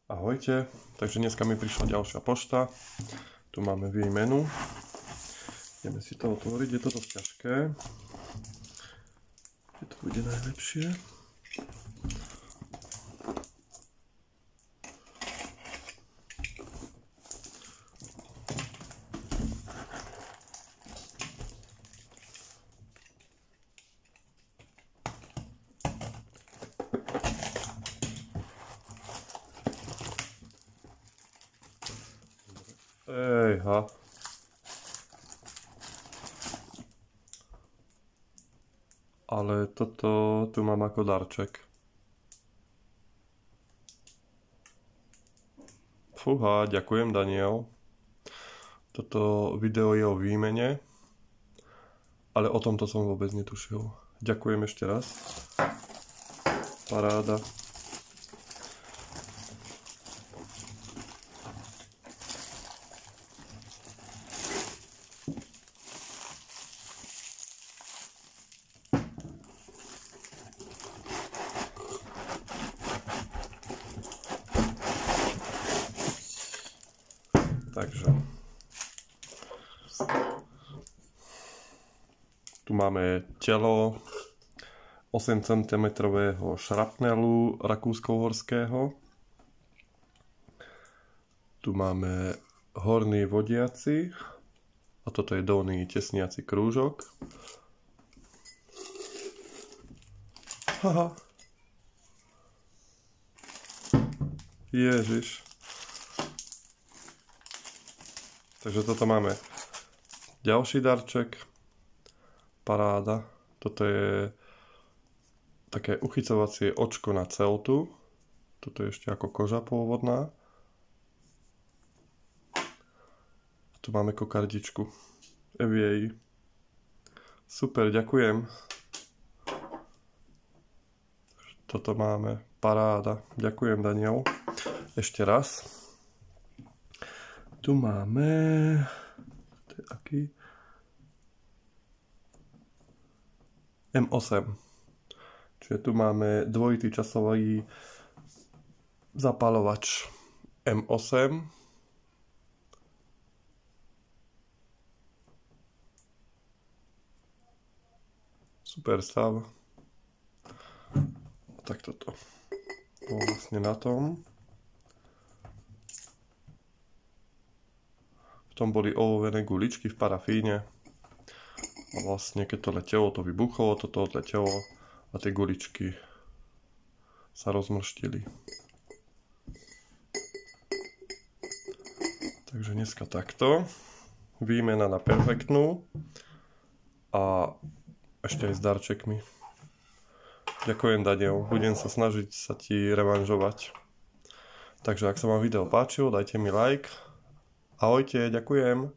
Ahojte, takže dneska mi prišla ďalšia pošta. Tu máme výmenu. Ideme si to otvoriť, je to dosť ťažké. Kde to bude najlepšie? Ejha. Ale toto tu mám ako darček. Fúha, ďakujem Daniel. Toto video je o výmene, ale o tomto som vôbec netušil. Ďakujem ešte raz. Paráda. Takže tu máme telo 8 cm šrapnelu rakúsko-uhorského. Tu máme horný vodiaci a toto je dolný tesniaci krúžok. Haha. Ježiš. Takže toto máme ďalší darček. Paráda. Toto je také uchycovacie očko na celtu. Toto je ešte ako koža pôvodná. A tu máme kokardičku. EVA. Super, ďakujem. Toto máme. Paráda. Ďakujem, Daniel. Ešte raz. Tu máme, to je aký? M8. Čiže tu máme dvojitý časový zapáľovač M8. Super stav. Tak toto bolo vlastne na tom. Tom boli olovené guličky v parafíne a vlastne keď to letelo, to vybuchlo, toto odletelo a tie guličky sa rozmrštili. Takže dneska takto. Výmena na perfektnú a ešte aj s darčekmi. Ďakujem, Daniel, budem sa snažiť sa ti revanžovať. Takže ak sa vám video páčilo, dajte mi like. Ahojte, ďakujem.